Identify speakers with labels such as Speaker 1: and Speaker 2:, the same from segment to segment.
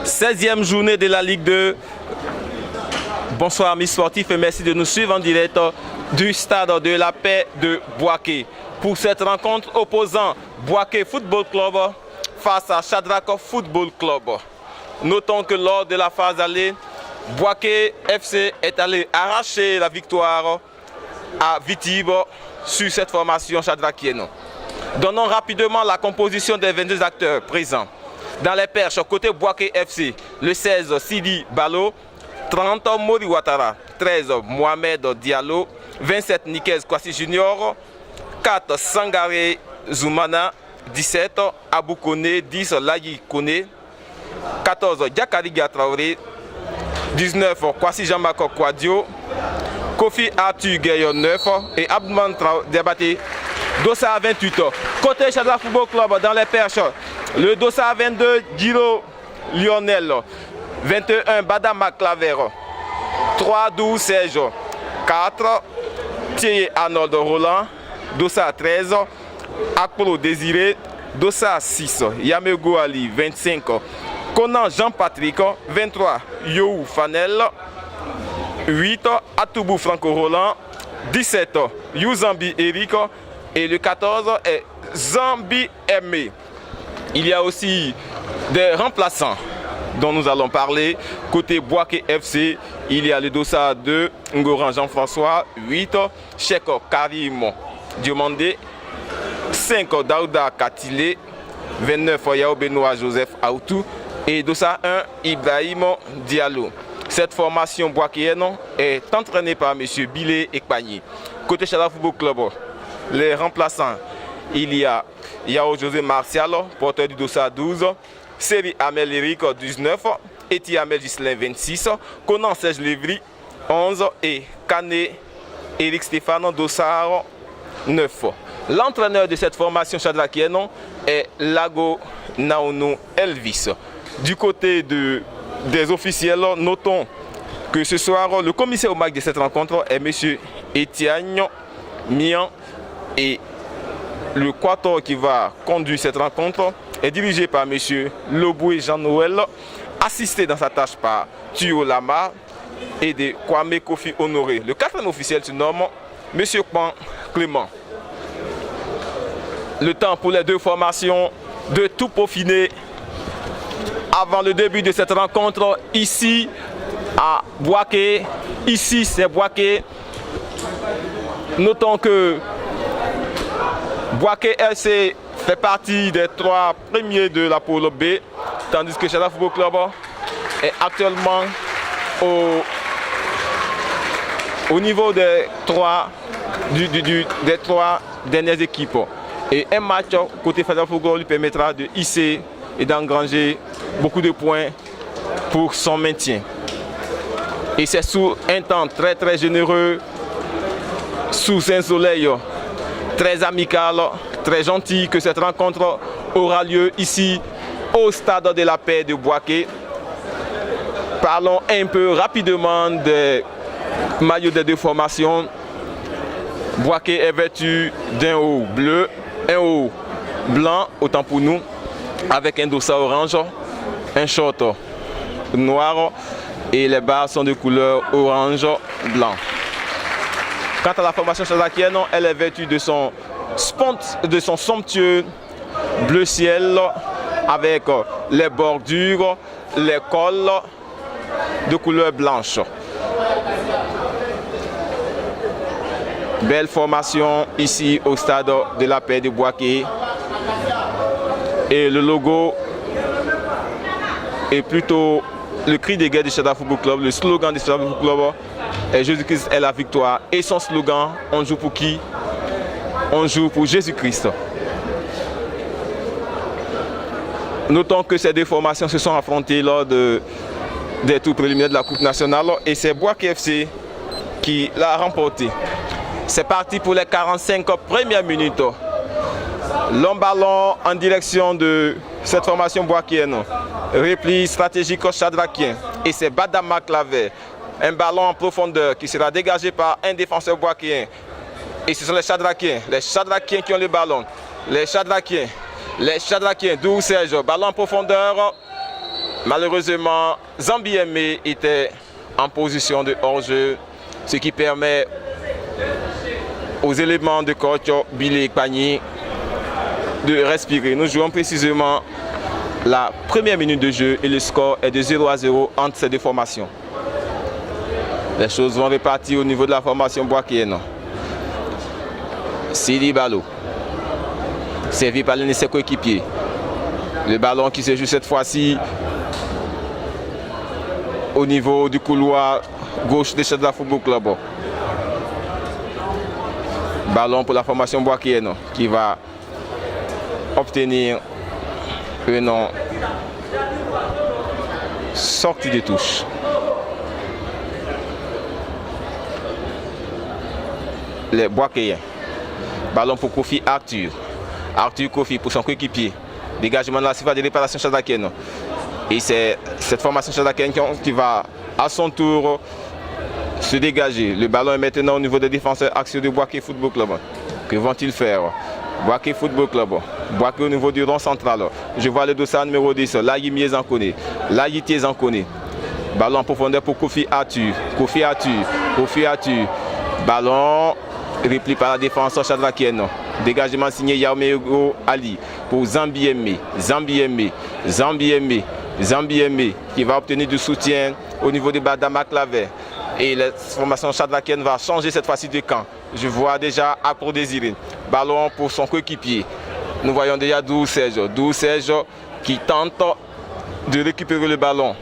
Speaker 1: 16e journée de la Ligue 2. Bonsoir amis sportifs et merci de nous suivre en direct du stade de la Paix de Boaké. Pour cette rencontre opposant Boaké Football Club face à Shadrack Football Club. Notons que lors de la phase allée, Boaké FC est allé arracher la victoire à Vitib sur cette formation shadrakienne. Donnons rapidement la composition des 22 acteurs présents. Dans les perches, côté Boaké FC, le 16 Sidi Balo, 30 Mori Ouattara, 13 Mohamed Diallo, 27 Nikez Kwasi Junior, 4 Sangare Zoumana, 17 Abou Kone, 10 Layi Kone, 14 Diakariga Traoré, 19 Kwasi Jean-Marc Kwadio, Kofi Arthur Gueye 9 et Abdouman Diabaté, Dossa 28. Côté Shadrack Football Club dans les perches, le Dossa 22 Giro Lionel, 21 Badama Claver, 3 12 Serge, 4 Thierry Arnold Roland, Dossa 13 Akpolo Désiré, Dossa 6 Yamego Ali 25, Conan Jean-Patrick 23 You Fanel, 8 Atoubou Franco Roland, 17 Youzambi Eric et le 14 est Zambi Aimé. Il y a aussi des remplaçants dont nous allons parler. Côté Boaké FC, il y a le Dossa 2, Ngoran Jean-François, 8 Cheikh Karim Diomandé, 5 Daouda Katile, 29 Yao Benoît Joseph Aoutou et Dossa 1 Ibrahim Diallo. Cette formation boakéenne est entraînée par M. Bilé Ekpagny. Côté Shadrack Football Club, les remplaçants, il y a Yao José Martial, porteur du Dossa 12, Séri Amel Eric 19, Eti Amel Gislain 26, Conan Serge Lévry 11 et Kane Eric Stéphane Dossard 9. L'entraîneur de cette formation shadrakienne est Lago Naono Elvis. Du côté des officiels, notons que ce soir, le commissaire au match de cette rencontre est M. Etienne Mian et le quator qui va conduire cette rencontre est dirigé par M. Loboué Jean-Noël, assisté dans sa tâche par Tuyo Lama et de Kwame Kofi Honoré. Le quatrième officiel se nomme M. Kwan Clément. Le temps pour les deux formations de tout peaufiner avant le début de cette rencontre ici à Boaké. Ici c'est Boaké. Notons que Boaké FC fait partie des 3 premiers de la poule B, tandis que Shadrack Football Club est actuellement au niveau des 3 dernières équipes. Et un match côté Shadrack Football Club lui permettra de hisser et d'engranger beaucoup de points pour son maintien. Et c'est sous un temps très très généreux, sous un soleil très amical, très gentil que cette rencontre aura lieu ici au stade de la Paix de Boaké. Parlons un peu rapidement des maillots des deux formations. Boaké est vêtu d'un haut bleu, un haut blanc, autant pour nous, avec un dossa orange, un short noir et les barres sont de couleur orange-blanc. Quant à la formation shadrakienne, elle est vêtue de son somptueux bleu ciel avec les bordures, les cols de couleur blanche. Belle formation ici au stade de la Paix de Boaké. Et le logo est plutôt le cri de guerre du Shadrack Football Club. Le slogan du Shadrack Football Club est Jésus-Christ est la victoire. Et son slogan, on joue pour qui? On joue pour Jésus-Christ. Notons que ces deux formations se sont affrontées lors des tours préliminaires de la Coupe nationale et c'est Boaké FC qui l'a remporté. C'est parti pour les 45 premières minutes. Long ballon en direction de cette formation boakienne. Repli stratégique shadrackien. Et c'est Badama Claver. Un ballon en profondeur qui sera dégagé par un défenseur boakien. Et ce sont les shadrakiens qui ont le ballon. Les shadrakiens, 12 Serge, ballon en profondeur. Malheureusement, Zambie Aimé était en position de hors-jeu, ce qui permet aux éléments de coach Billy et Pagny de respirer. Nous jouons précisément la première minute de jeu et le score est de 0-0 entre ces deux formations. Les choses vont repartir au niveau de la formation boakéenne. Sidi Balo, servi par l'un de ses coéquipiers. Le ballon qui se joue cette fois-ci au niveau du couloir gauche de Chadra Football Club. Ballon pour la formation boakéenne qui va obtenir une sortie de touche. Les boakéens. Ballon pour Kofi Arthur. Arthur Kofi pour son coéquipier. Dégagement de la surface de réparation chadakienne. Et c'est cette formation chadakienne qui va à son tour se dégager. Le ballon est maintenant au niveau des défenseurs axiaux de Boaké Football Club. Que vont-ils faire? Boaké Football Club. Boaké au niveau du rond central. Je vois le dossier numéro 10. Laïmier Zankone. Laïtier Zankone. Ballon en profondeur pour Kofi Arthur. Kofi Arthur. Kofi Arthur. Ballon repli par la défense chadrakienne. Dégagement signé Yaomego Ali pour Zambie Aimé. Zambie Aimé. Zambie Aimé. Zambie Aimé qui va obtenir du soutien au niveau de Badama Claver. Et la formation chadrakienne va changer cette fois-ci de camp. Je vois déjà Accro Désiré. Ballon pour son coéquipier. Nous voyons déjà Dou Serge. Dou Serge qui tente de récupérer le ballon.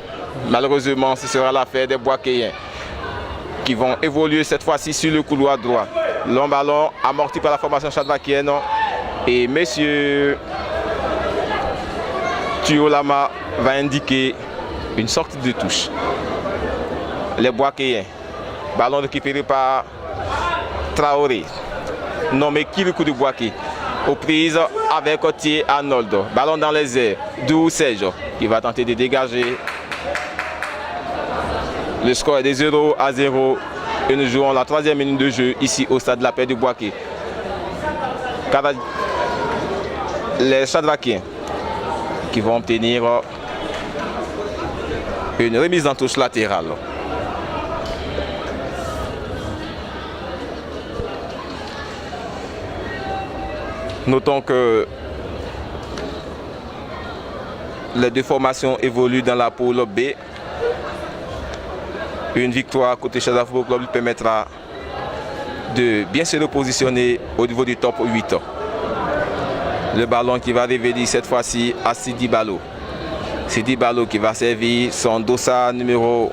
Speaker 1: Malheureusement, ce sera l'affaire des Boakéens qui vont évoluer cette fois-ci sur le couloir droit. Long ballon amorti par la formation chadrakienne. Et monsieur Tuolama va indiquer une sortie de touche. Les Boakéens. Ballon récupéré par Traoré, nommé Kirikou de Boaké. Aux prises avec Otier Arnold. Ballon dans les airs. Dou Serge qui va tenter de dégager. Le score est de 0-0 et nous jouons la troisième minute de jeu ici au stade de la Paix de Boaké. Les Chadrakiens qui vont obtenir une remise en touche latérale. Notons que les deux formations évoluent dans la poule B. Une victoire côté Chadra Football Club lui permettra de bien se repositionner au niveau du top 8. Le ballon qui va révéler cette fois-ci à Sidi Balo. Sidi Balo qui va servir son dossard numéro.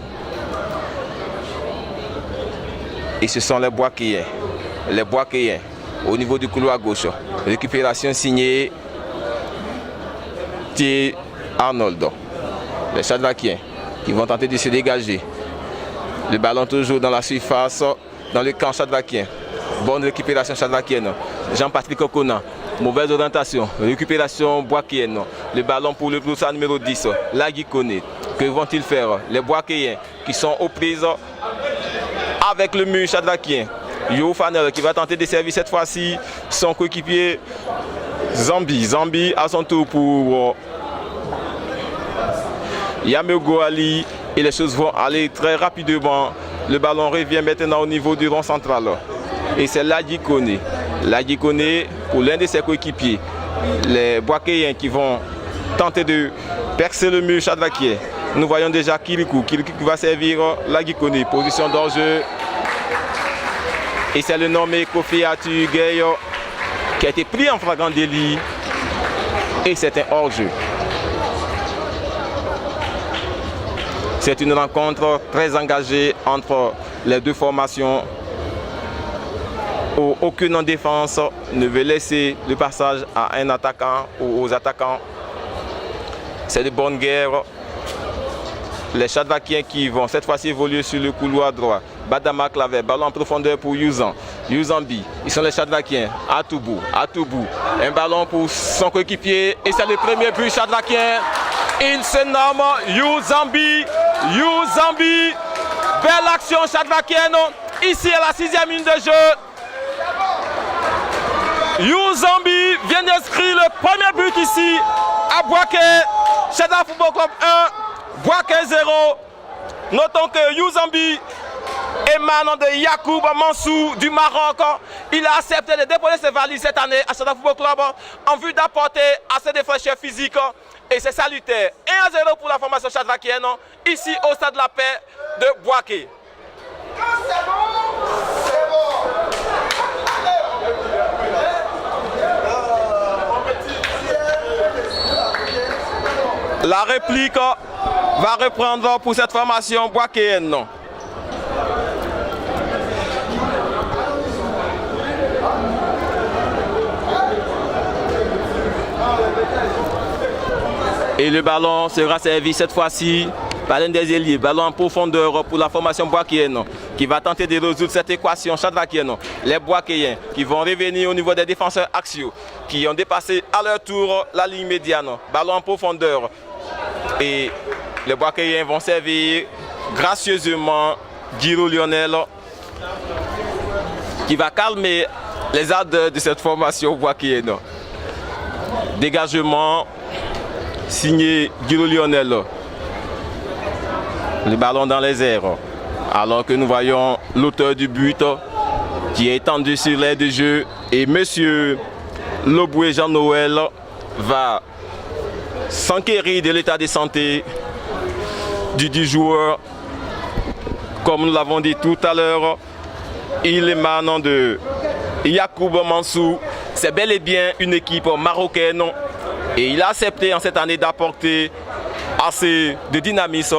Speaker 1: Et ce sont les Boakéens. Les Boakéens au niveau du couloir gauche. Récupération signée T. Arnold. Les Chadrakiens qui vont tenter de se dégager. Le ballon toujours dans la surface, dans le camp chadrakien. Bonne récupération chadrakienne. Jean-Patrick Okona. Mauvaise orientation. Récupération boakéenne. Le ballon pour le bloussard numéro 10. Lagui Kone. Que vont-ils faire? Les Boakéens qui sont aux prises avec le mur chadrakien. Yo Fanel qui va tenter de servir cette fois-ci son coéquipier Zambie. Zambie à son tour pour Yamego Ali. Et les choses vont aller très rapidement. Le ballon revient maintenant au niveau du rond central. Et c'est Lagui Kone. Lagui Kone pour l'un de ses coéquipiers. Les Boakéens qui vont tenter de percer le mur chadrakien. Nous voyons déjà Kirikou. Kirikou qui va servir Lagui Kone. Position d'enjeu. Et c'est le nommé Kofi Arthur Gueye qui a été pris en flagrant délit. Et c'est un hors-jeu. C'est une rencontre très engagée entre les deux formations. Où aucune en défense ne veut laisser le passage à un attaquant ou aux attaquants. C'est de bonne guerre. Les Chadrakiens qui vont cette fois-ci évoluer sur le couloir droit. Badama Claver, ballon en profondeur pour Youzan. Youzambi, ils sont les Chadrakiens. Atoubou, Atoubou. Un ballon pour son coéquipier. Et c'est le premier but Chadrakien. Il se nomme Youzambi. Youzambi. Belle action chadrakienne. Ici à la 6e minute de jeu. Youzambi vient d'inscrire le premier but ici à Boaké. Chadra Football Club 1. Boaké 0. Notons que Youzambi, émanant de Yacoub Mansou du Maroc, il a accepté de déposer ses valises cette année à Stade Football Club en vue d'apporter assez de fraîcheur physique et c'est salutaire. 1-0 pour la formation chadrakienne ici au Stade de la Paix de Boaké. La réplique va reprendre pour cette formation boakéenne. Et le ballon sera servi cette fois-ci par l'un des ailiers. Ballon en profondeur pour la formation boakéenne qui va tenter de résoudre cette équation chadrakienne. Les boakéens qui vont revenir au niveau des défenseurs axiaux qui ont dépassé à leur tour la ligne médiane. Ballon en profondeur. Et les boakéens vont servir gracieusement Giro Lionel qui va calmer les ardeurs de cette formation boakéenne. Dégagement signé Giro Lionel. Le ballon dans les airs. Alors que nous voyons l'auteur du but qui est étendu sur l'aire de jeu. Et monsieur Loboué Jean-Noël va s'enquérir de l'état de santé du joueur. Comme nous l'avons dit tout à l'heure, il émane de Yacoub Mansou. C'est bel et bien une équipe marocaine. Et il a accepté en cette année d'apporter assez de dynamisme,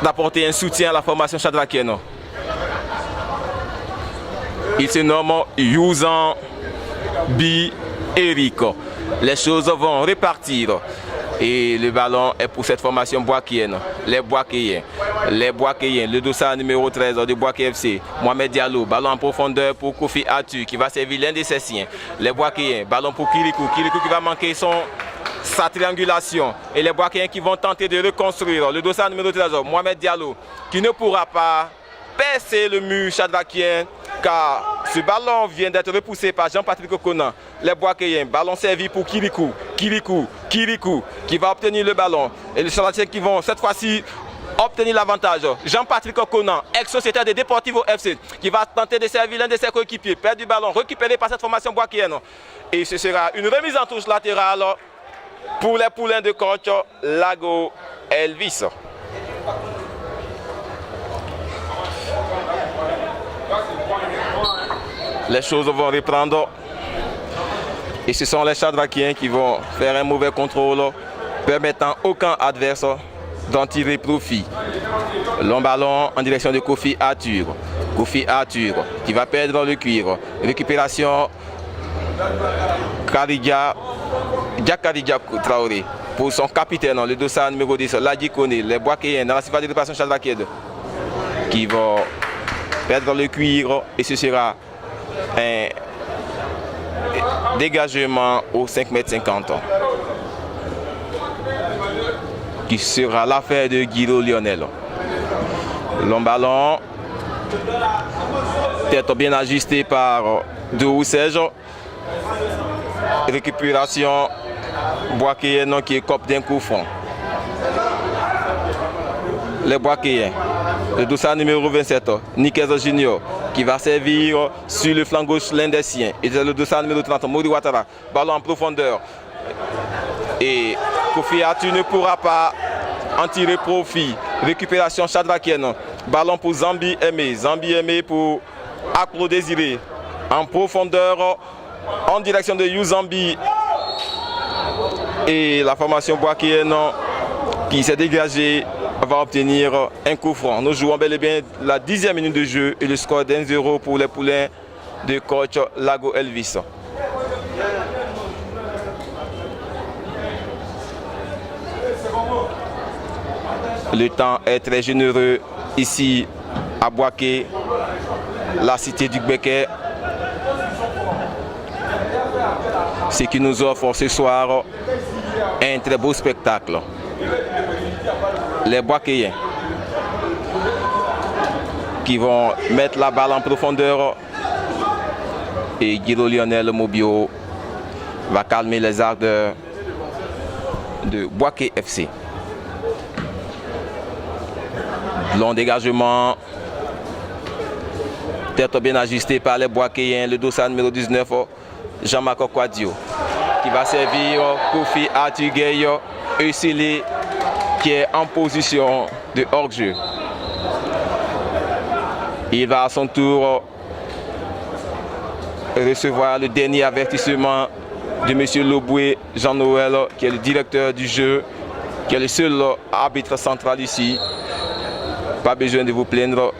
Speaker 1: d'apporter un soutien à la formation chadrakienne. Il se nomme Youzambi Eric. Les choses vont repartir. Et le ballon est pour cette formation boakéenne. Les Boakéens, le dossard numéro 13 de Boaké FC, Mohamed Diallo, ballon en profondeur pour Kofi Atu qui va servir l'un de ses siens. Les Boakéens, ballon pour Kirikou qui va manquer sa triangulation. Et les Boakéens qui vont tenter de reconstruire. Le dossard numéro 13, Mohamed Diallo, qui ne pourra pas percer le mur chadrakien car ce ballon vient d'être repoussé par Jean-Patrick Okona. Les Boakéens, ballon servi pour Kirikou qui va obtenir le ballon. Et les Chadраkiens qui vont cette fois-ci obtenir l'avantage. Jean-Patrick Okona, ex-sociétaire de Deportivo FC, qui va tenter de servir l'un de ses coéquipiers, perd du ballon, récupéré par cette formation boakéenne. Et ce sera une remise en touche latérale pour les poulains de coach Lago Elvis. Les choses vont reprendre. Et ce sont les Chadrakiens qui vont faire un mauvais contrôle, permettant aucun adverse d'en tirer profit. Long ballon en direction de Kofi Arthur. Kofi Arthur qui va perdre le cuir. Récupération Diakaridja Traoré pour son capitaine, le dossard numéro 10, Ladji Koné. Les Boakéens dans la surface de réparation chadrakienne qui vont perdre le cuir et ce sera un dégagement au 5,50 m qui sera l'affaire de Guido Lionel. Long ballon, tête bien ajustée par De Roussège. Récupération Boakéen qui écope d'un coup franc. Les Boakéens, le dossard numéro 27, Nikeza Junior, qui va servir sur le flanc gauche l'un des siens. Et le dossard numéro 30, Mori Ouattara, ballon en profondeur. Et Kofi Atu ne pourra pas en tirer profit. Récupération chadrakienne, ballon pour Zambi Aimé. Zambi Aimé pour Aklo Désiré. En profondeur, en direction de Youzambi. Et la formation boakéenne qui s'est dégagée va obtenir un coup franc. Nous jouons bel et bien la 10e minute de jeu et le score d'1-0 pour les poulains de coach Lago Elvis. Le temps est très généreux ici à Boaké, la cité du Gbeke. Ce qui nous offre ce soir un très beau spectacle. Les Boakéens qui vont mettre la balle en profondeur et Guido Lionel Mobio va calmer les ardeurs de Boaké FC. Long dégagement. Tête bien ajustée par les Boakéens. Le dossard numéro 19, Jean-Marc Quadio, qui va servir Kofi Atugay Eusélé, qui est en position de hors-jeu. Il va à son tour recevoir le dernier avertissement de M. Loboué Jean-Noël, qui est le directeur du jeu, qui est le seul arbitre central ici. Pas besoin de vous plaindre.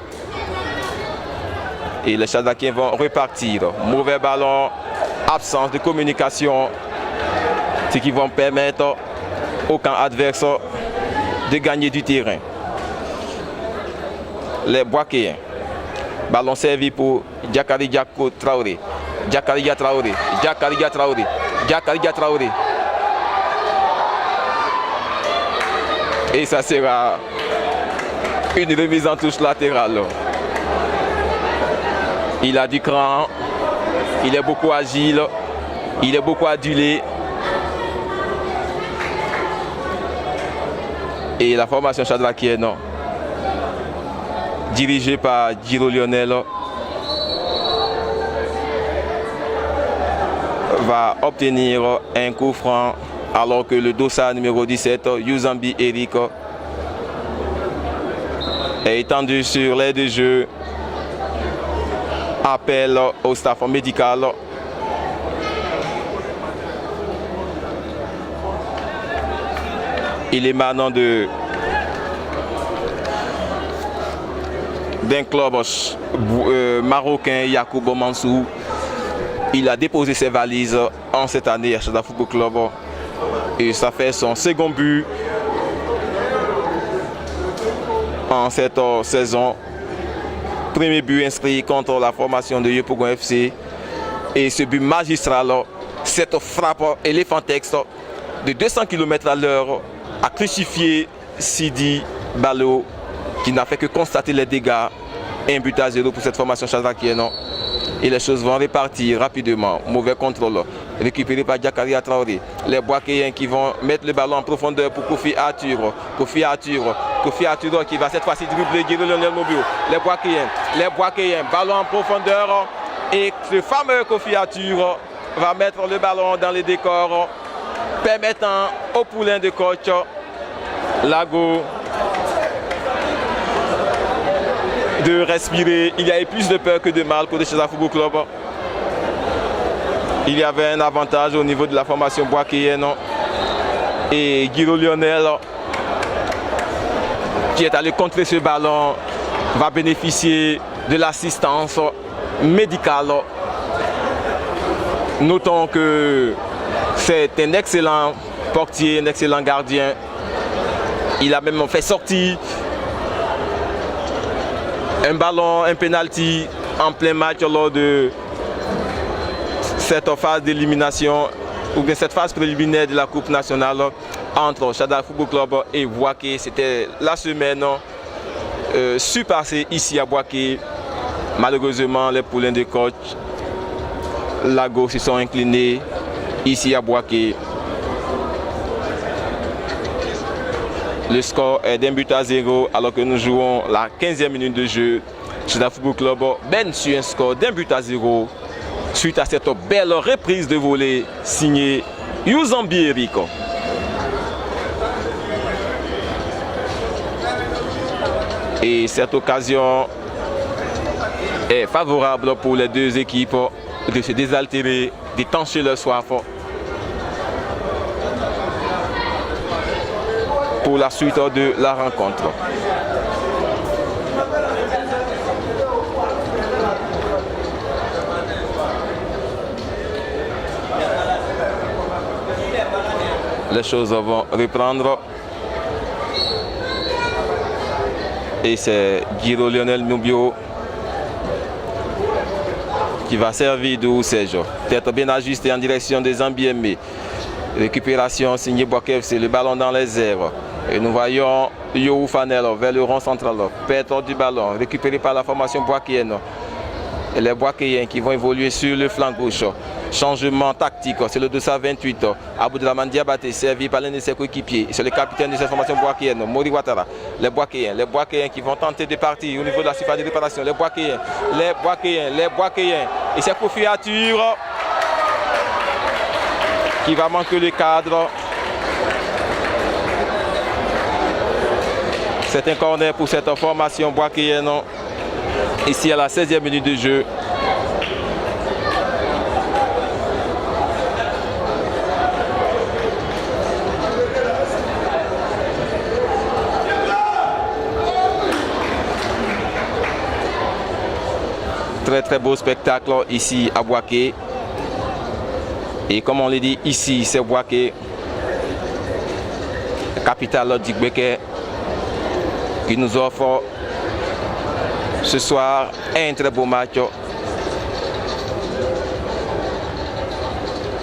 Speaker 1: Et les Chadakiens vont repartir. Mauvais ballon, absence de communication, ce qui va permettre au camp adverse de gagner du terrain. Les Boakéens. Ballon servi pour Diakaridia Traoré. Diakaridia Traoré. Diakaridia Traoré. Diakaridia Traoré. Et ça sera une remise en touche latérale. Il a du cran. Il est beaucoup agile. Il est beaucoup adulé. Et la formation chadrakienne, dirigée par Giro Lionel, va obtenir un coup franc alors que le dossard numéro 17, Yuzambi Eric, est étendu sur l'aide de jeu. Appel au staff médical. Il est maintenant d'un club marocain, Yacoubo Mansou. Il a déposé ses valises en cette année à Chada Football Club. Et ça fait son second but en cette saison. Premier but inscrit contre la formation de Yopougon FC. Et ce but magistral, cette frappe éléphantex de 200 km à l'heure a crucifié Sidi Balo, qui n'a fait que constater les dégâts. 1-0 pour cette formation chadrakienne. Et les choses vont repartir rapidement. Mauvais contrôle récupéré par Diakaria Traoré. Les Boakéens qui vont mettre le ballon en profondeur pour Kofi Arthur. Kofi Arthur qui va cette fois-ci dribbler Guido Lionel Mobio. Les Boakéens, ballon en profondeur. Et ce fameux Kofi Arthur va mettre le ballon dans les décors, permettant au poulain de coach Lago de respirer. Il y avait plus de peur que de mal pour le Chada Football Club. Il y avait un avantage au niveau de la formation boakéenne. Et Guido Lionel, qui est allé contrer ce ballon, va bénéficier de l'assistance médicale. Notons que c'est un excellent portier, un excellent gardien. Il a même fait sortir un ballon, un penalty en plein match lors de cette phase d'élimination ou bien cette phase préliminaire de la Coupe nationale entre Chada Football Club et Boaké. C'était la semaine surpassée ici à Boaké. Malheureusement, les poulains de coach Lago se sont inclinés ici à Boaké. Le score est d'1-0 alors que nous jouons la 15e minute de jeu. Chada Football Club mène sur un score d'1-0 suite à cette belle reprise de volée signée Yuzambi Eric. Et cette occasion est favorable pour les deux équipes de se désaltérer, d'étancher leur soif pour la suite de la rencontre. Les choses vont reprendre. Et c'est Guido Lionel Mobio qui va servir de Oussège. Tête bien ajustée en direction des Zambiemé. Récupération signée Boaké FC, le ballon dans les airs. Et nous voyons Yohou Fanel vers le rond central. Perte du ballon, récupéré par la formation boakéenne. Les Boakéens qui vont évoluer sur le flanc gauche. Changement tactique, c'est le 228. Aboudraman Diabaté, servi par l'un de ses coéquipiers. C'est le capitaine de cette formation boakéenne, Mori Ouattara. Les Boakéens qui vont tenter de partir au niveau de la surface de réparation. Les Boakéens. Et c'est Kofi Arthur qui va manquer le cadre. C'est un corner pour cette formation boakéenne. Ici à la 16e minute de jeu. Très beau spectacle ici à Boaké. Et comme on l'a dit, ici c'est Boaké, capitale du Béquet, qui nous offre ce soir un très beau match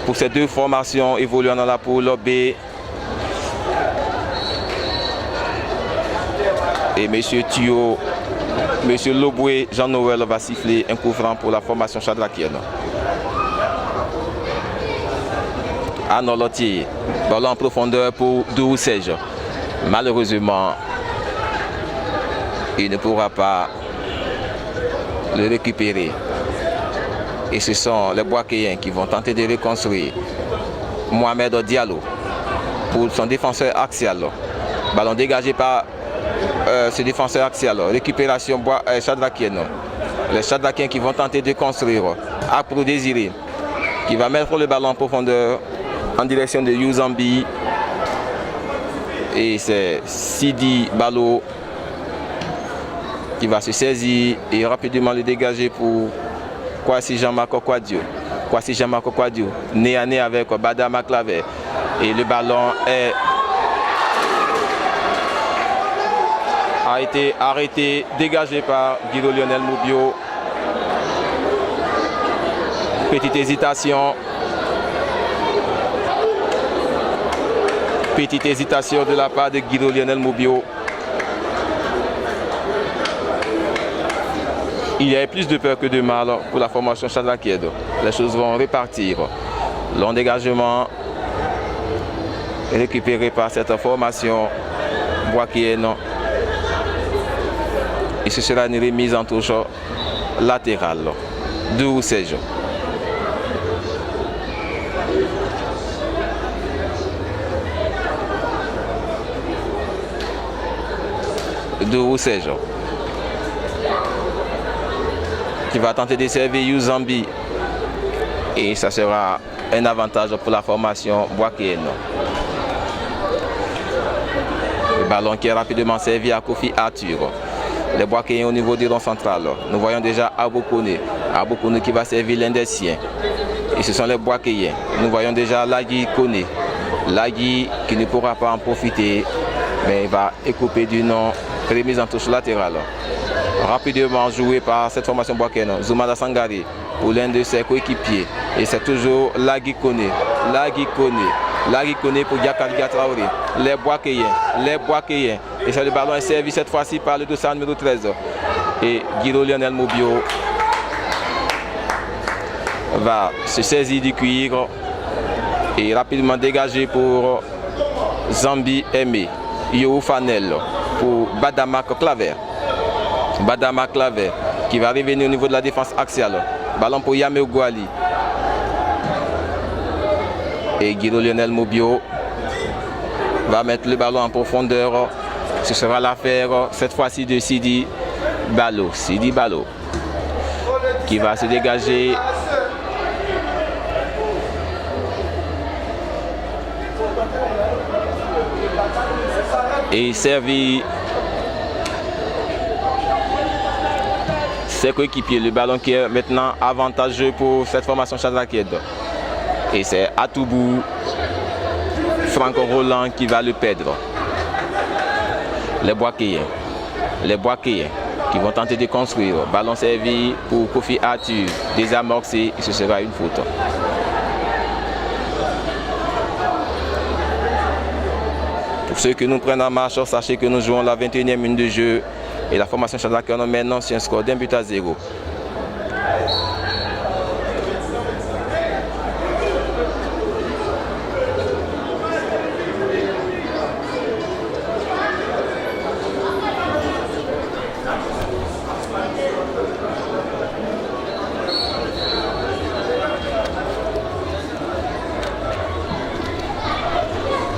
Speaker 1: pour ces deux formations évoluant dans la poule B. Et monsieur Thio, monsieur Loboué, Jean-Noël va siffler un coup franc pour la formation chadrakienne. Arnaud Lottier, ballon en profondeur pour Doucège. Malheureusement, il ne pourra pas le récupérer. Et ce sont les Boakéens qui vont tenter de reconstruire. Mohamed Diallo pour son défenseur axial. Ballon dégagé par ce défenseur axial. Récupération chadrakienne. Les chadrakiens qui vont tenter de construire. Apro Désiré qui va mettre le ballon en profondeur en direction de Youzambi. Et c'est Sidi Balo qui va se saisir et rapidement le dégager pour Kwasi Jean-Marc Okwadio. Kwasi Jean-Marc Okwadio, nez à nez avec Badama Claver. Et le ballon a été arrêté, dégagé par Guido Lionel Moubio. Petite hésitation. Petite hésitation de la part de Guido Lionel Moubio. Il y a plus de peur que de mal pour la formation chadrakienne. Les choses vont repartir. Long dégagement récupéré par cette formation boakéenne. Et ce sera une remise en touche latérale. Doucège. Doucège qui va tenter de servir Youzambi. Et ça sera un avantage pour la formation boakéenne. Le ballon qui est rapidement servi à Kofi Arthur. Les Boakéens au niveau du rond central. Nous voyons déjà Abokone. Abokone qui va servir l'un des siens. Et ce sont les Boakéens. Nous voyons déjà Lagui Kone. Lagui qui ne pourra pas en profiter, mais il va écoper du nom. Remise en touche latérale. Rapidement joué par cette formation boakéenne. Zoumada Sangari pour l'un de ses coéquipiers. Et c'est toujours Lagui Kone. Lagui Kone pour Yakariga Traoré. Les Boakéens. Et c'est le ballon est servi cette fois-ci par le dossard numéro 13. Et Guido Lionel Moubio va se saisir du cuir et rapidement dégager pour Zambi Aimé. Yo Fanel pour Badamak Claver. Badamak Claver qui va revenir au niveau de la défense axiale. Ballon pour Yamé Gouali. Et Guido Lionel Moubio va mettre le ballon en profondeur. Ce sera l'affaire cette fois-ci de Sidi Balo. Sidi Balo qui va se dégager. Et servir ses coéquipiers. Le ballon qui est maintenant avantageux pour cette formation chadrakienne. Et c'est Atoubou Franco Roland qui va le perdre. Les Boakéens qui vont tenter de construire. Ballon servi pour Kofi Arthur, désamorcé, et ce sera une faute. Pour ceux qui nous prennent en marche, sachez que nous jouons la 21e minute de jeu et la formation chadrakienne mène sur un score d'1 but à 0.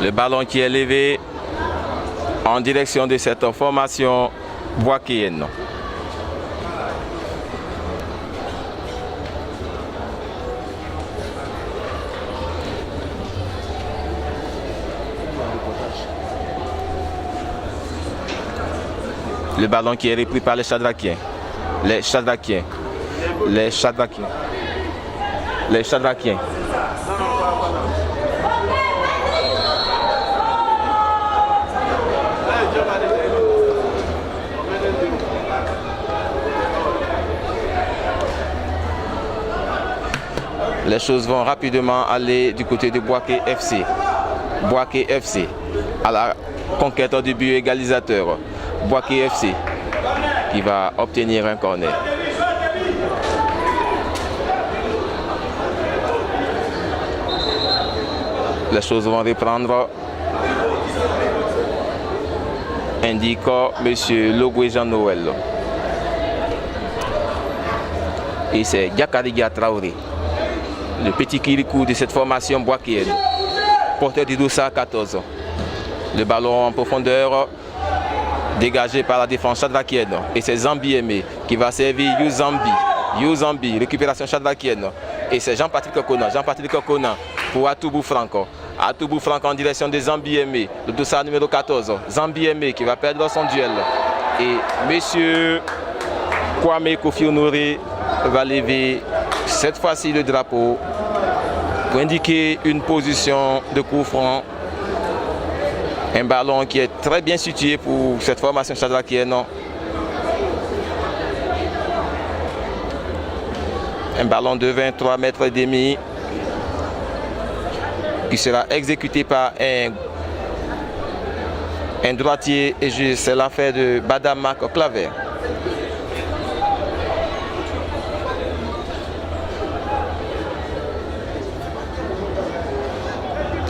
Speaker 1: Le ballon qui est levé en direction de cette formation boakéenne. Le ballon qui est repris par les Chadrakiens. Les Chadrakiens. Les Chadrakiens. Les Chadrakiens. Les choses vont rapidement aller du côté de Boaké FC. Boaké FC à la conquête du but égalisateur. Boaké FC qui va obtenir un corner. Les choses vont reprendre, indique M. Logwe Jean-Noël. Et c'est Diakariga Traoré, le petit kirikou de cette formation boakéenne, porteur du Doussa 14. Le ballon en profondeur dégagé par la défense chadrakienne. Et c'est Zambi Aimé qui va servir Youzambi. Youzambi, récupération chadrakienne. Et c'est Jean-Patrick Conan. Jean-Patrick Conan pour Atoubou Franco. Atoubou Franco en direction de Zambi Aimé, le Doussa numéro 14. Zambi Aimé qui va perdre son duel. Et M. Kwame Kofi Honoré va lever cette fois-ci le drapeau pour indiquer une position de coup franc. Un ballon qui est très bien situé pour cette formation chadrakienne. Un ballon de 23 mètres et demi qui sera exécuté par un droitier et c'est l'affaire de Badamak Claver.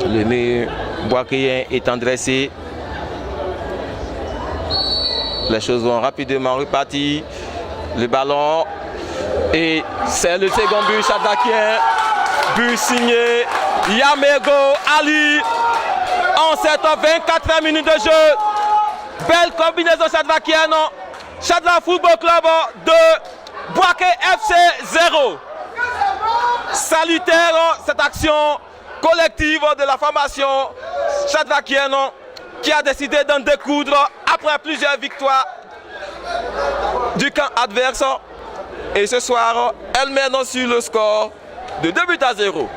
Speaker 1: Le mur boakéen étant dressé, les choses vont rapidement repartir. Le ballon et c'est le second but chadrakien, but signé Yamego Ali en cette 24e minute de jeu. Belle combinaison chadrakienne. Chadra Football Club 2, Boaké FC 0. Salutaire cette action collective de la formation chadrakienne qui a décidé d'en découdre après plusieurs victoires du camp adverse. Et ce soir, elle mène sur le score de 2 buts à 0.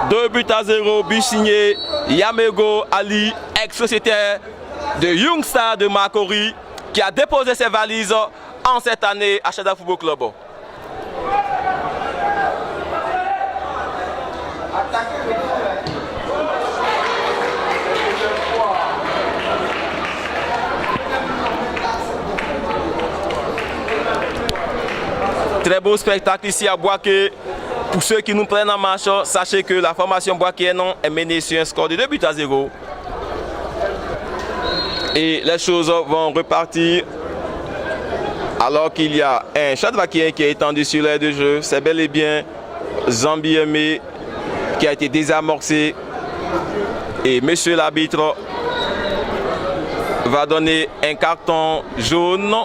Speaker 1: Deux buts à 0, but signé Yamego Ali, ex-sociétaire de Young Star de Makori, qui a déposé ses valises en cette année à Chadra Football Club. Très beau spectacle ici à Boaké. Pour ceux qui nous prennent en marche, sachez que la formation boakéenne est menée sur un score de 2 buts à 0. Et les choses vont repartir alors qu'il y a un chadrakien qui est étendu sur l'aire de jeu. C'est bel et bien Zambi Aimé qui a été désamorcé. Et monsieur l'arbitre va donner un carton jaune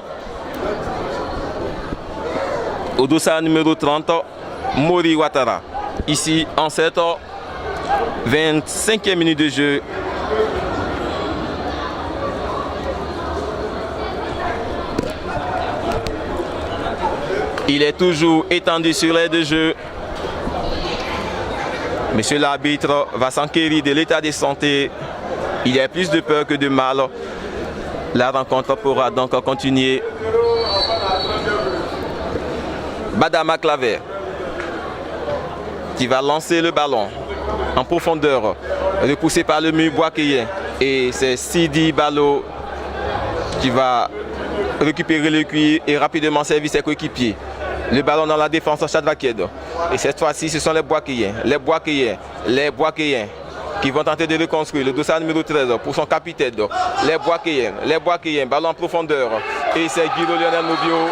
Speaker 1: au dossard numéro 30, Mori Ouattara. Ici, en cette 25e minute de jeu. Il est toujours étendu sur l'aire de jeu. Monsieur l'arbitre va s'enquérir de l'état de santé. Il y a plus de peur que de mal. La rencontre pourra donc continuer. Badama Claver qui va lancer le ballon en profondeur, repoussé par le mur boakéen. Et c'est Sidi Balo qui va récupérer le cuir et rapidement servir ses coéquipiers. Le ballon dans la défense chadrakienne. Et cette fois-ci, ce sont les Boakéens qui vont tenter de reconstruire le dossard numéro 13 pour son capitaine. Les Boakéens, ballon en profondeur. Et c'est Guido Lionel Nobio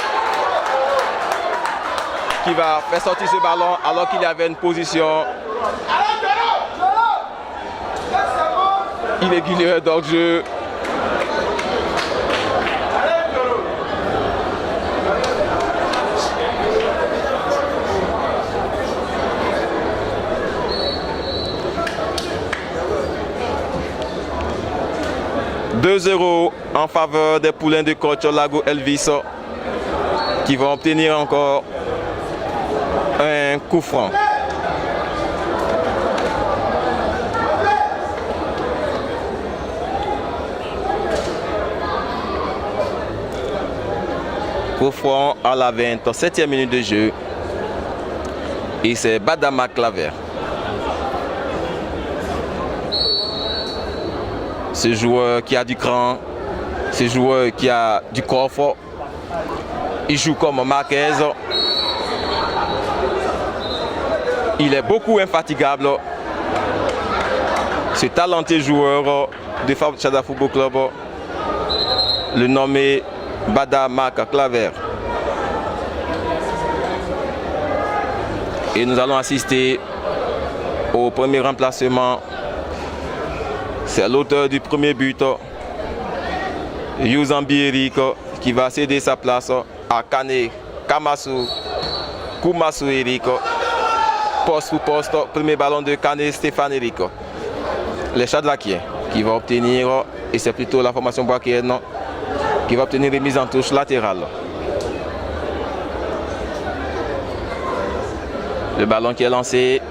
Speaker 1: qui va faire sortir ce ballon alors qu'il y avait une position irrégulière d'hors-jeu. « 2-0 en faveur des poulains de coach Lago Elvis qui vont obtenir encore un coup franc. Coup franc à la 27e minute de jeu. Et c'est Badama Claver. Ce joueur qui a du cran, ce joueur qui a du coffre, il joue comme Marquez. Il est beaucoup infatigable. Ce talentueux joueur de Fab Tchada Football Club, le nommé Badama Claver. Et nous allons assister au premier remplacement. C'est l'auteur du premier but, Yuzambi Eric, qui va céder sa place à Kane Kamasu Kumasu Eric. Poste pour poste, premier ballon de Kane Stéphane Eric. Les Chadlakiens qui vont obtenir, et c'est plutôt la formation boakienne qui va obtenir une mise en touche latérale. Le ballon qui est lancé,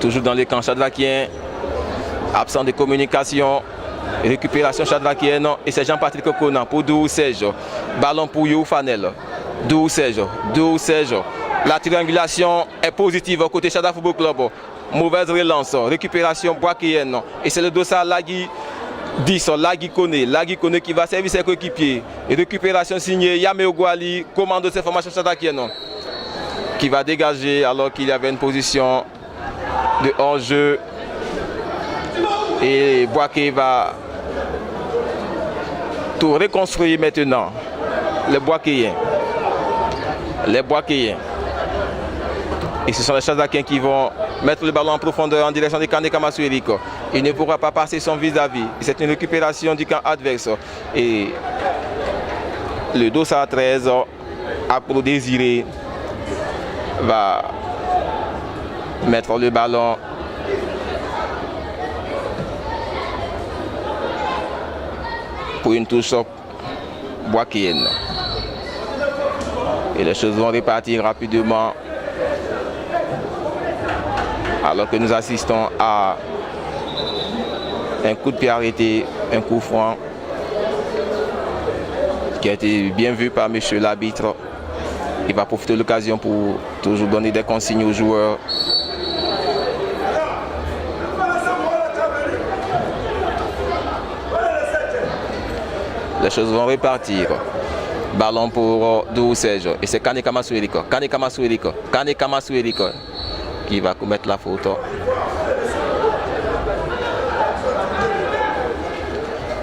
Speaker 1: toujours dans les camps chadlakiens. Absent de communication, récupération chadlakienne et c'est Jean-Patrick Conan pour Dou Serge. Ballon pour You Fanel. Dou Serge. La triangulation est positive côté Tchada Football Club. Mauvaise relance, récupération boakienne et c'est le dossard Lagui 10, Lagui Kone qui va servir ses coéquipiers. Et récupération signée Yameo Gwali, commande de cette formation chadlakienne qui va dégager alors qu'il y avait une position de hors-jeu. Et Boaké va tout reconstruire maintenant. Les Boakéens. Et ce sont les Chadlakiens qui vont mettre le ballon en profondeur en direction de Kane Kamasu Eric. Il ne pourra pas passer son vis-à-vis. C'est une récupération du camp adverse. Et le dossard 13, Apro Désiré, va mettre le ballon pour une touche boakienne. Et les choses vont repartir rapidement alors que nous assistons à un coup de pied arrêté, un coup franc qui a été bien vu par monsieur l'arbitre. Il va profiter de l'occasion pour toujours donner des consignes aux joueurs. Les choses vont repartir. Ballon pour Dou Serge. Et c'est Kane Kamasu Eric qui va commettre la faute.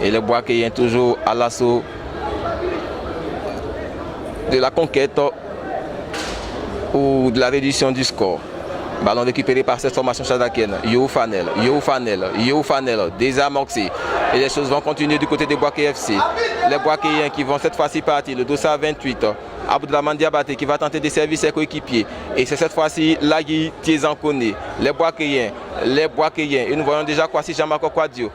Speaker 1: Et le Boakéen toujours à l'assaut de la conquête ou de la réduction du score. Ballon récupéré par cette formation chadlakienne. Yo Fanel, désamorcé. Et les choses vont continuer du côté des Boaké FC. Les Boakéens qui vont cette fois-ci partir. Le dossard 28. Abdoulaman Diabaté qui va tenter de servir ses coéquipiers. Et c'est cette fois-ci Lagui Tiezankone. Les Boakéens. Et nous voyons déjà Kwasi Jamako Kwadio.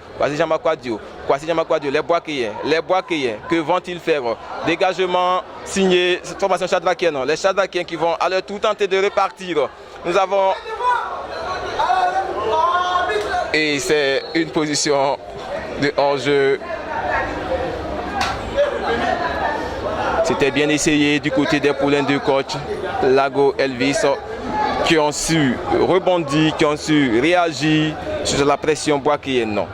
Speaker 1: Les Boakéens. Que vont-ils faire? Dégagement signé cette formation chadlakienne. Les Chadlakiens qui vont à leur tour tenter de repartir. Nous avons... Et c'est une position de hors-jeu. C'était bien essayé du côté des poulains de coach Lago Elvis qui ont su rebondir, qui ont su réagir sur la pression boakienne.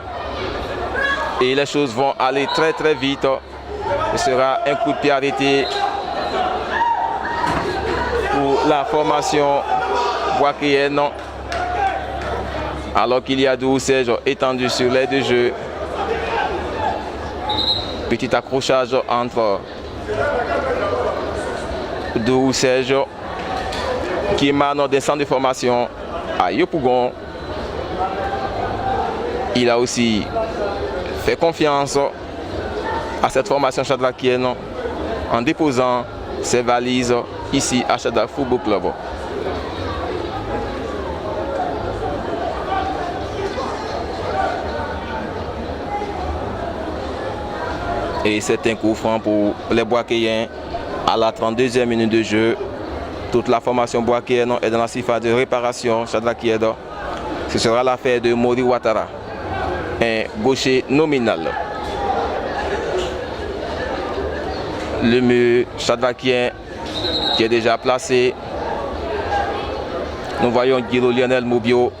Speaker 1: Et les choses vont aller très très vite. Ce sera un coup de pied arrêté pour la formation boakienne. Alors qu'il y a Dou Serge étendu sur l'aide de jeu. Petit accrochage entre Dou Serge qui émane d'un centre de formation à Yopougon. Il a aussi fait confiance à cette formation chadrakienne en déposant ses valises ici à Shadrack Football Club. Et c'est un coup franc pour les Boakéens à la 32e minute de jeu. Toute la formation boakéenne est dans la surface de réparation chadrakienne. Ce sera l'affaire de Mori Ouattara, un gaucher nominal. Le mur chadrakien qui est déjà placé. Nous voyons Guiro Lionel Mobio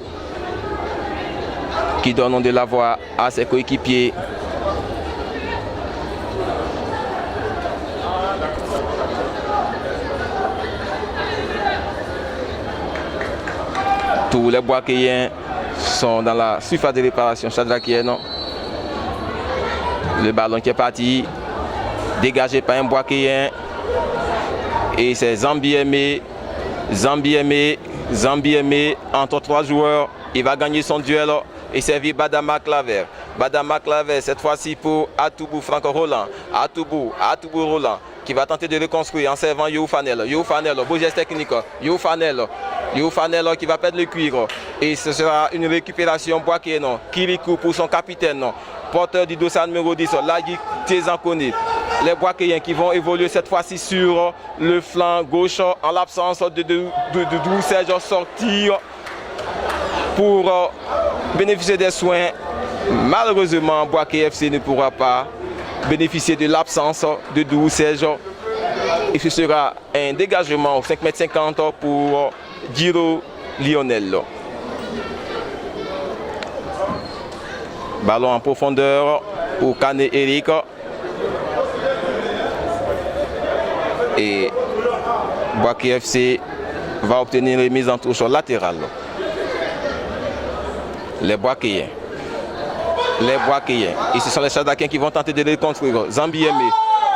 Speaker 1: qui donne de la voix à ses coéquipiers. Tous les Boakéens sont dans la surface de réparation chadrakienne. Le ballon qui est parti, dégagé par un Boakéen. Et c'est Zambiemé entre trois joueurs. Il va gagner son duel et servir Badama Claver. Badama Claver cette fois-ci pour Atoubou Franco Roland. Atoubou Roland qui va tenter de reconstruire en servant Youfanel. Youfanel, beau geste technique. Youfanel qui va perdre le cuir. Et ce sera une récupération Boakéenne. Kirikou pour son capitaine. Porteur du dossier numéro 10, Lagui Tézankone. Les Boakéens qui vont évoluer cette fois-ci sur le flanc gauche en l'absence de Doudou Serge sorti pour bénéficier des soins. Malheureusement, Boaké FC ne pourra pas bénéficier de l'absence de Doudou Serge. Et ce sera un dégagement au 5,50 m pour Guiro Lionel. Ballon en profondeur pour Kane Eric. Et Boaké FC va obtenir une mise en touche latérale. Les Boakéens. Et ce sont les Chadrakiens qui vont tenter de les construire. Zambiemé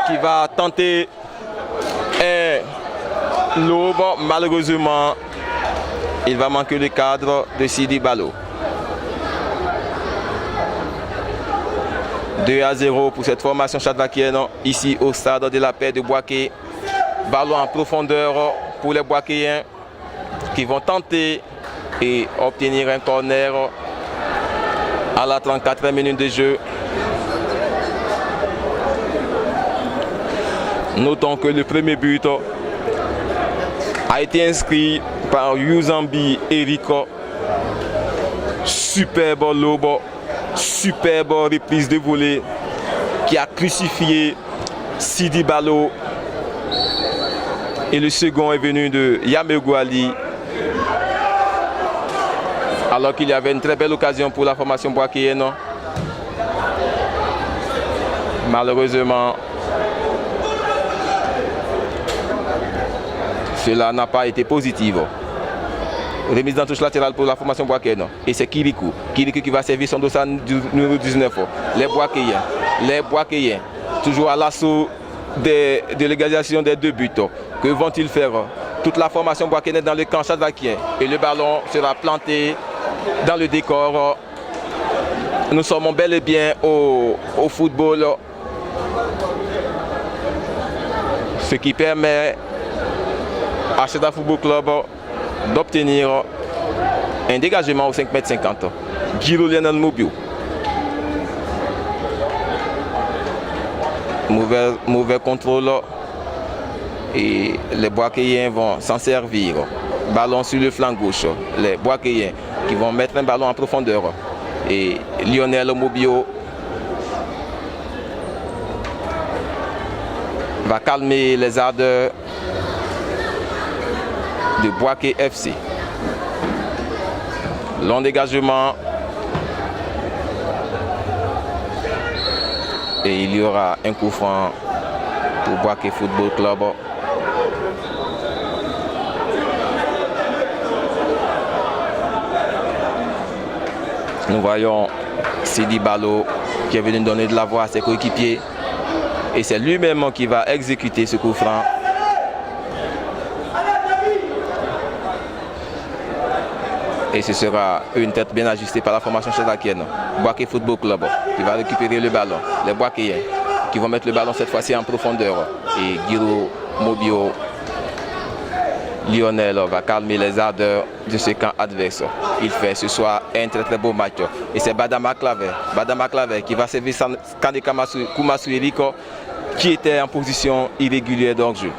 Speaker 1: qui va tenter un lobe. Malheureusement, il va manquer le cadre de Sidi Balo. 2-0 pour cette formation chadrakienne ici au stade de la paix de Boaké. Ballon en profondeur pour les Boakéens qui vont tenter et obtenir un corner à la 34e minute de jeu. Notons que le premier but a été inscrit par Yuzambi Eriko. Superbe lobe, superbe reprise de volée qui a crucifié Sidi Balo. Et le second est venu de Yamegou Ali. Alors qu'il y avait une très belle occasion pour la formation boakéenne. Malheureusement, cela n'a pas été positif. Remise en touche latérale pour la formation boakéenne. Et c'est Kirikou qui va servir son dossard numéro 19. Les Boakéens, toujours à l'assaut de l'égalisation des deux buts. Que vont-ils faire? Toute la formation boakéenne est dans le camp chadrakien. Et le ballon sera planté dans le décor. Nous sommes bel et bien au football. Ce qui permet à Shadrack Football Club d'obtenir un dégagement au 5,50 m. Guiro Lionel Mobio. Mauvais contrôle. Et les Boakéens vont s'en servir. Ballon sur le flanc gauche. Les Boakéens qui vont mettre un ballon en profondeur. Et Lionel Mobio va calmer les ardeurs de Boaké FC. Long dégagement. Et il y aura un coup franc pour Boaké Football Club. Nous voyons Sidi Balo qui est venu donner de la voix à ses coéquipiers. Et c'est lui-même qui va exécuter ce coup franc. Et ce sera une tête bien ajustée par la formation chadrakienne. Boaké Football Club qui va récupérer le ballon. Les Boakéens qui vont mettre le ballon cette fois-ci en profondeur. Et Guiro Mobio Lionel va calmer les ardeurs de ce camp adverse. Il fait ce soir un très beau match. Et c'est Badama Claver qui va servir Kane Koumassou Eriko qui était en position irrégulière d'hors-jeu.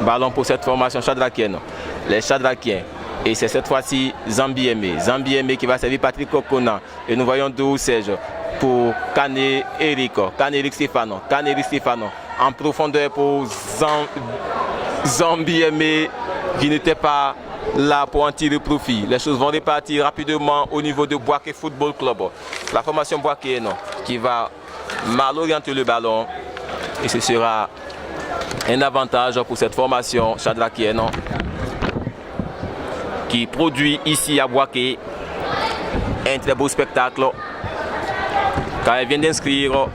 Speaker 1: Ballon pour cette formation chadrakienne. Les chadrakiens. Et c'est cette fois-ci Zambi Aimé qui va servir Patrick Kokona. Et nous voyons Dou Serge pour Kane Eric Stefano. En profondeur pour Zambi Aimé qui n'était pas là pour en tirer profit. Les choses vont repartir rapidement au niveau de Boaké Football Club. La formation boakéenne qui va mal orienter le ballon. Et ce sera un avantage pour cette formation chadrakienne qui produit ici à Boaké un très beau spectacle car elle vient d'inscrire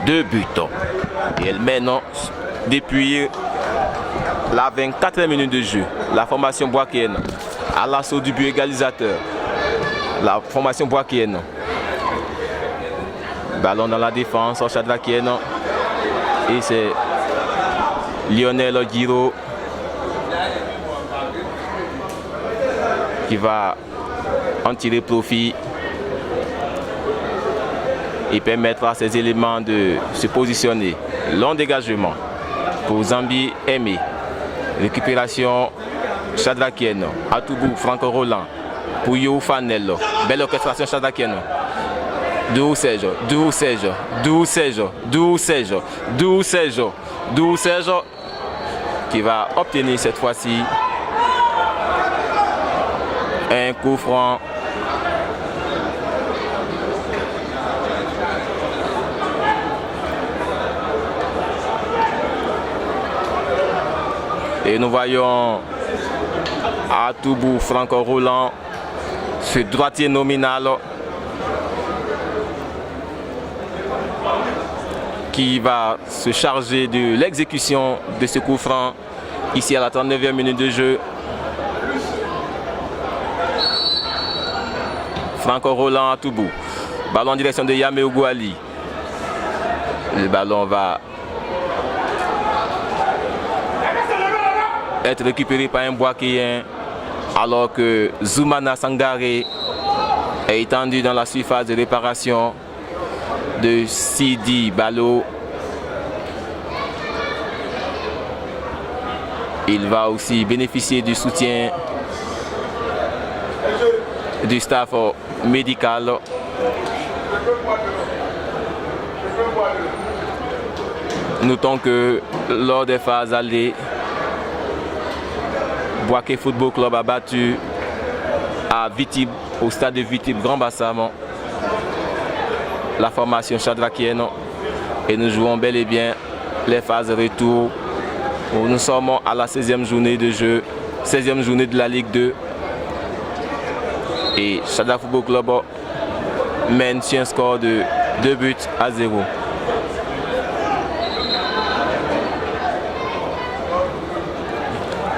Speaker 1: 2 buts et elle mène depuis la 24e minute de jeu. La formation boakéenne à l'assaut du but égalisateur. La formation boakéenne. Ballon dans la défense chadrakienne et c'est Lionel Guiro qui va en tirer profit et permettre à ces éléments de se positionner. Long dégagement pour Zambi Aimé. Récupération chadrakienne. Atoubou Franco Roland pour Yo Fanel. Belle orchestration chadrakienne. Dou Serge qui va obtenir cette fois-ci un coup franc. Et nous voyons Atoubou Franco Roland, ce droitier nominal qui va se charger de l'exécution de ce coup franc ici à la 39e minute de jeu. Franco Roland Atoubou. Ballon en direction de Yame Ogouali. Le ballon va être récupéré par un Boakéen alors que Zoumana Sangaré est étendu dans la surface de réparation de Sidi Balo. Il va aussi bénéficier du soutien du staff médical. Notons que lors des phases allées, Boaké Football Club a battu à Vitib, au stade de Vitib Grand Bassam, la formation chadrakienne, et nous jouons bel et bien les phases retour. Nous sommes à la 16e journée de jeu, 16e journée de la Ligue 2. Et Chadra Football Club mène sur un score de 2-0.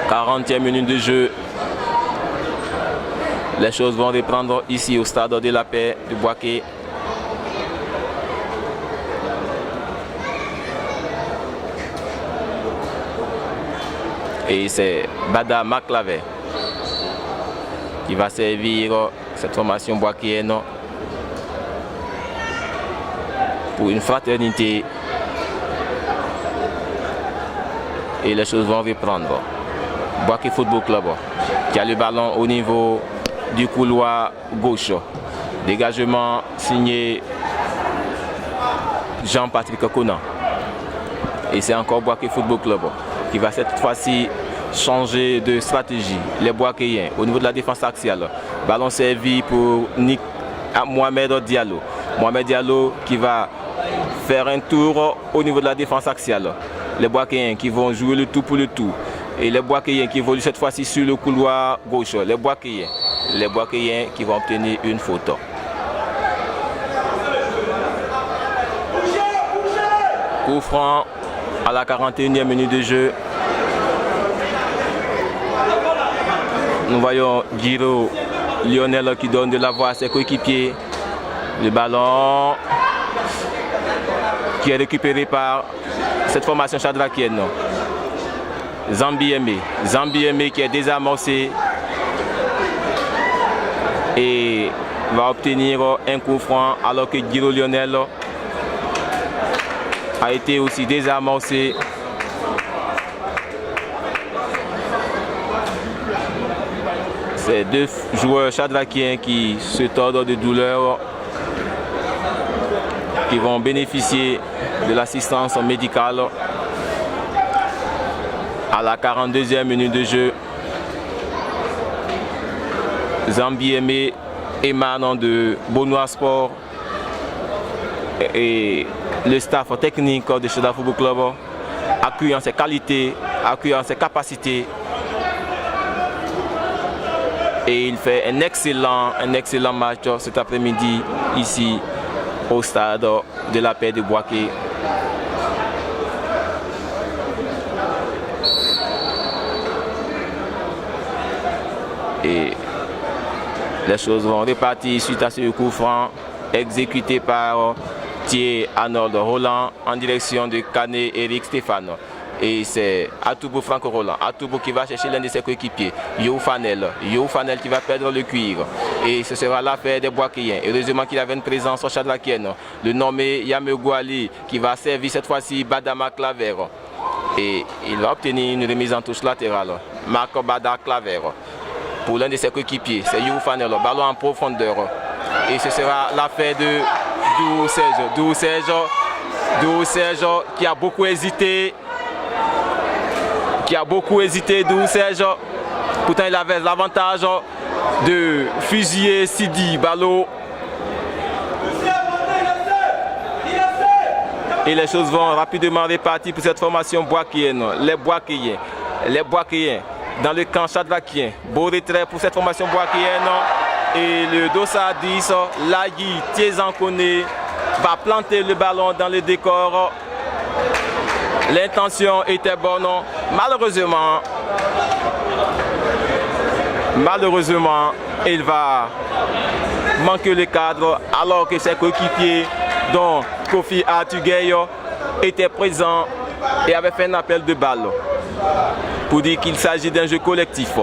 Speaker 1: 40e minute de jeu. Les choses vont reprendre ici au stade de la Paix de Boaké. Et c'est Bada Maklavé qui va servir cette formation boakéenne pour une fraternité. Et les choses vont reprendre. Boaké Football Club qui a le ballon au niveau du couloir gauche. Dégagement signé Jean-Patrick Conan. Et c'est encore Boaké Football Club qui va cette fois-ci changer de stratégie. Les Boakéens au niveau de la défense axiale. Ballon servi pour Mohamed Diallo. Mohamed Diallo qui va faire un tour au niveau de la défense axiale. Les Boakéens qui vont jouer le tout pour le tout. Et les Boakéens qui évoluent cette fois-ci sur le couloir gauche. Les Boakéens les Boakéens qui vont obtenir une faute. Coup franc à la 41e minute de jeu. Nous voyons Giro Lionel qui donne de la voix à ses coéquipiers. Le ballon qui est récupéré par cette formation chadrakienne. Zambiémé qui est désamorcé et va obtenir un coup franc alors que Giro Lionel a été aussi désamorcé. Ces deux joueurs chadrakiens qui se tordent de douleur, qui vont bénéficier de l'assistance médicale à la 42e minute de jeu. Zambiémé émanant de Beaunois Sport et le staff technique de Cheddar Football Club, accueillant ses qualités, accueillant ses capacités. Et il fait un excellent match cet après-midi ici au stade de la Paix de Boaké. Et les choses vont repartir suite à ce coup franc exécuté par Thierry Arnold Roland en direction de Canet Eric Stéphane. Et c'est Atoubou Franco Roland, Atoubou qui va chercher l'un de ses coéquipiers, Yo Fanel qui va perdre le cuir. Et ce sera l'affaire des Boakéens. Heureusement qu'il avait une présence chadrakienne, le nommé Yamego Ali qui va servir cette fois-ci Badama Claver. Et il va obtenir une remise en touche latérale, Marc Bada Claver. Pour l'un de ses coéquipiers, c'est You Fanel, ballon en profondeur. Et ce sera l'affaire de Dou Serge qui a beaucoup hésité. Dou Serge. Pourtant il avait l'avantage de fusiller Sidi Balo. Et les choses vont rapidement repartir pour cette formation boakéenne. Les Boakéens dans le camp chadrakien. Beau retrait pour cette formation boakéenne. Et le Dossa 10, Layi Tiezankone va planter le ballon dans le décor. L'intention était bonne. Malheureusement, il va manquer le cadre alors que ses coéquipiers, dont Kofi Atugeyo, étaient présents et avaient fait un appel de balle pour dire qu'il s'agit d'un jeu collectif.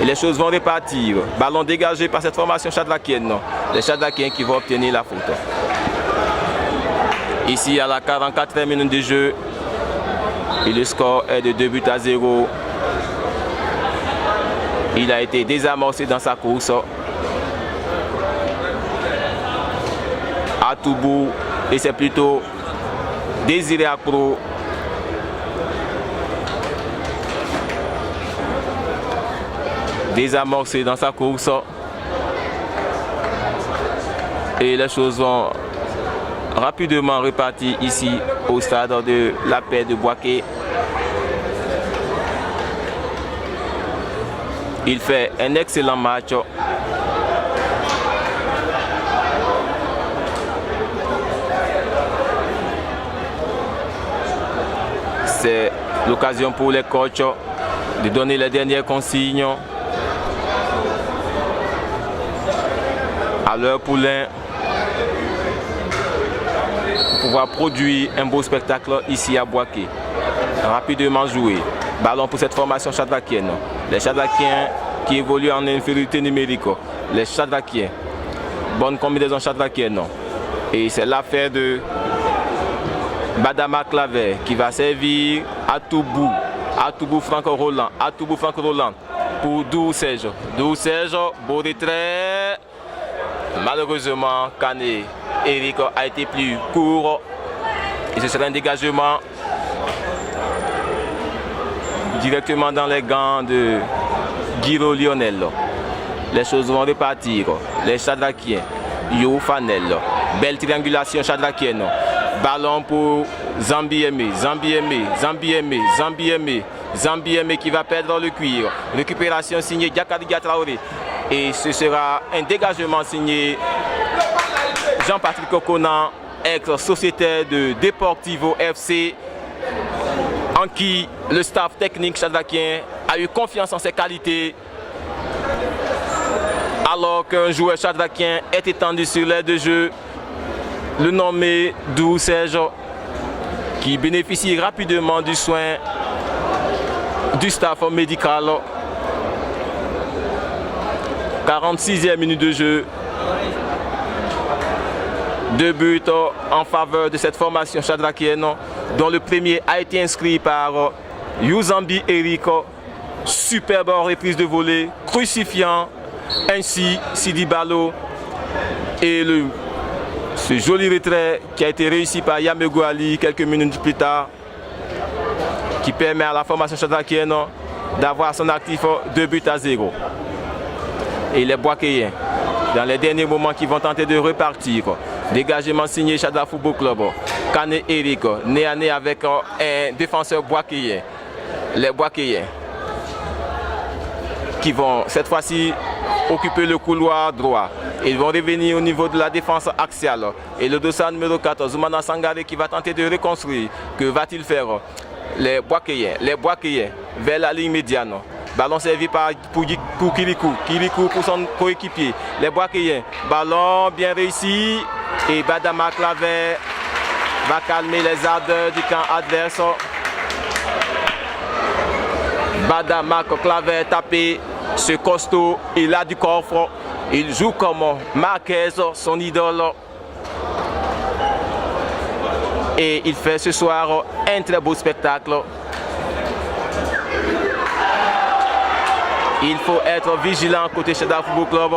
Speaker 1: Et les choses vont repartir. Ballon dégagé par cette formation chadrakienne. Les chadrakiens qui vont obtenir la faute. Ici à la 44e minute de jeu. Et le score est de 2-0. Il a été désamorcé dans sa course. Atoubou, et c'est plutôt Désiré Akro désamorcé dans sa course. Et les choses vont rapidement repartir ici au stade de la Paix de Boaké. Il fait un excellent match. C'est l'occasion pour les coachs de donner les dernières consignes à leur poulain pour pouvoir produire un beau spectacle ici à Boaké. Rapidement joué. Ballon pour cette formation chadrakienne. Les chadrakiens qui évoluent en infériorité numérique. Les chadrakiens. Bonne combinaison chadrakienne. Et c'est l'affaire de Badama Claver qui va servir Atoubou Franco Roland. Pour Dou Serge. Beau retrait. Malheureusement, Canet Eric a été plus court. Et ce sera un dégagement directement dans les gants de Giro Lionel. Les choses vont repartir. Les chadrakiens. Yo Fanel. Belle triangulation chadrakienne. Ballon pour Zambiémé qui va perdre le cuir. Récupération signée Diakadiga Traoré. Et ce sera un dégagement signé Jean-Patrick Conan, ex-sociétaire de Deportivo FC, en qui le staff technique chadrakien a eu confiance en ses qualités, alors qu'un joueur chadrakien est étendu sur l'aire de jeu, le nommé Dou Serge, qui bénéficie rapidement du soin du staff médical. 46e minute de jeu. 2 buts en faveur de cette formation chadrakienne, dont le premier a été inscrit par Youzambi Eric. Superbe reprise de volée, crucifiant ainsi Sidi Balo. Et ce joli retrait qui a été réussi par Yamego Ali quelques minutes plus tard, qui permet à la formation chadrakienne d'avoir son actif 2-0. Et les Boakéens, dans les derniers moments, qui vont tenter de repartir. Dégagement signé Chadra Football Club. Kane Eric, nez à nez avec un défenseur boakéen. Les Boakéens qui vont cette fois-ci occuper le couloir droit. Ils vont revenir au niveau de la défense axiale. Et le dossard numéro 4, Zoumana Sangare, qui va tenter de reconstruire. Que va-t-il faire? Les Boakéens vers la ligne médiane. Ballon servi pour Kirikou. Kirikou pour son coéquipier. Les Boakéens. Ballon bien réussi. Et Badama Claver va calmer les ardeurs du camp adverse. Badama Claver tapé. Ce costaud, il a du coffre. Il joue comme Marquez, son idole. Et il fait ce soir un très beau spectacle. Il faut être vigilant côté Chadra Football Club.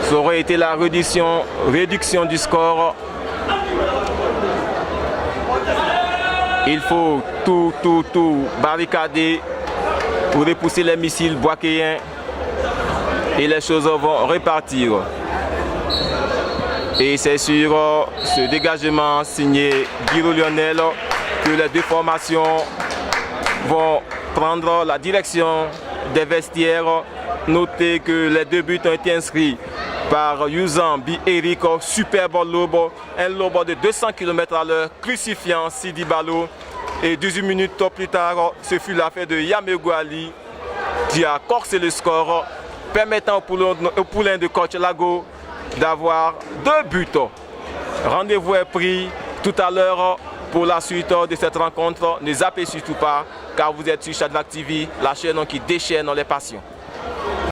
Speaker 1: Ça aurait été la réduction du score. Il faut tout barricader pour repousser les missiles boakéens. Et les choses vont repartir. Et c'est sur ce dégagement signé Guiro Lionel que les deux formations vont prendre la direction des vestiaires. Notez que les 2 buts ont été inscrits par Youzambi Eric, superbe lobe, un lobe de 200 km/h, crucifiant Sidi Balo. Et 18 minutes plus tard, ce fut l'affaire de Yamego Ali qui a corsé le score, permettant au poulain de Coach Lago d'avoir 2 buts. Rendez-vous est pris tout à l'heure pour la suite de cette rencontre. Ne zappez surtout pas, car vous êtes sur Chadrak TV, la chaîne qui déchaîne les passions.